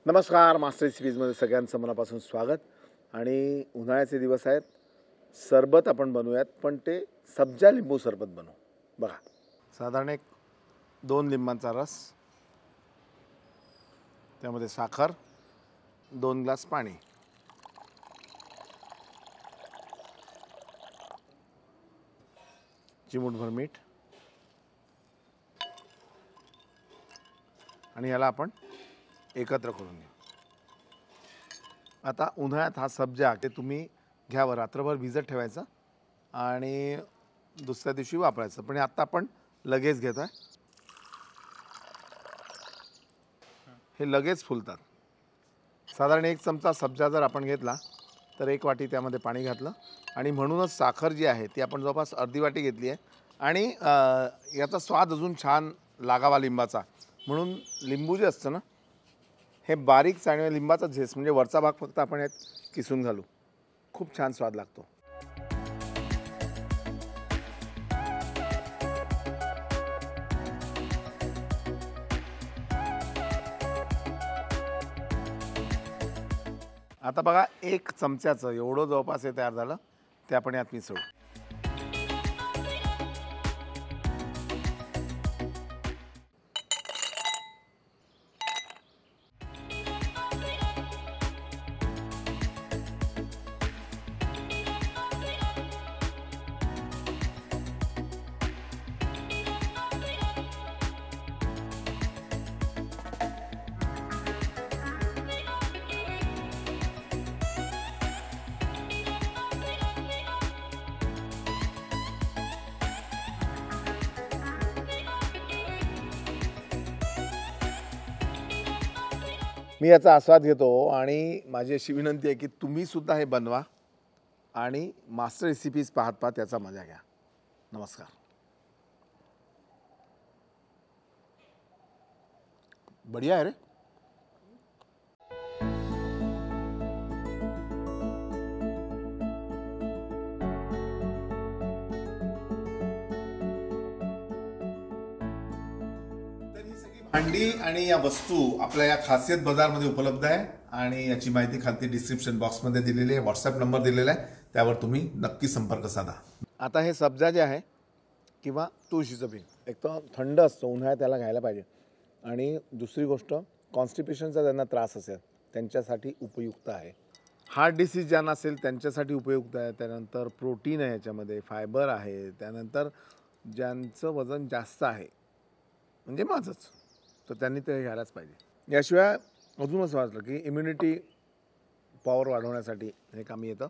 नमस्कार, मास्टर रेसिपीजमध्ये सगळ्यांचं मनापासून स्वागत. आणि उन्हाळ्याचे दिवस आहेत. सरबत आपण बनवूयात, पण ते सब्जा लिंबू सरबत बनवू. बघा, साधारण 2 लिंबांचा रस, त्यामध्ये साखर, 2 ग्लास पाणी, चिमूटभर मीठ आणि याला आपण एकत्र करून घेऊ. आता उन्हाळ्यात हा सब्जा ते तुम्ही घ्यावं, रात्रभर भिजत ठेवायचं आणि दुसऱ्या दिवशी वापरायचं. पण आता आपण लगेच घेतोय, हे लगेच फुलतात. साधारण 1 चमचा सब्जा जर आपण घेतला तर 1 वाटी त्यामध्ये पाणी घातलं आणि म्हणूनच साखर जी आहे ती आपण जवळपास अर्धी वाटी घेतली आहे. आणि याचा स्वाद अजून छान लागावा लिंबाचा म्हणून लिंबू जे असतं ना, हे बारीक चाळणी लिंबाचा झेस म्हणजे वरचा भाग फक्त आपण यात किसून घालू. खूप छान स्वाद लागतो. आता बघा, 1 चमच्याचं एवढं जवळपास हे तयार झालं. ते आपण यात मिसळू. मी याचा आस्वाद घेतो आणि माझी अशी विनंती आहे की तुम्ही सुद्धा हे बनवा आणि मास्टर रेसिपीज पाहत याचा मजा घ्या. नमस्कार. बढ़िया आहे रे. भांडी आणि या वस्तू आपल्या या खासियत बाजारमध्ये उपलब्ध आहे आणि याची माहिती खाली डिस्क्रिप्शन बॉक्समध्ये दिलेली आहे. व्हॉट्सअप नंबर दिलेला आहे, त्यावर तुम्ही नक्की संपर्क साधा. आता हे सब्जा जे आहे किंवा तुळशीचं बी एक तर थंड असतं, उन्हाळ्यात त्याला घ्यायला पाहिजे. आणि दुसरी गोष्ट, कॉन्स्टिपेशनचा ज्यांना त्रास असेल त्यांच्यासाठी उपयुक्त आहे. हार्ट डिसीज ज्यांना असेल त्यांच्यासाठी उपयुक्त आहे. त्यानंतर प्रोटीन आहे, याच्यामध्ये फायबर आहे. त्यानंतर ज्यांचं वजन जास्त आहे म्हणजे माझंच, तर त्यांनी ते घ्यायलाच पाहिजे. याशिवाय अजून असं वाटलं की इम्युनिटी पॉवर वाढवण्यासाठी हे कामी येतं.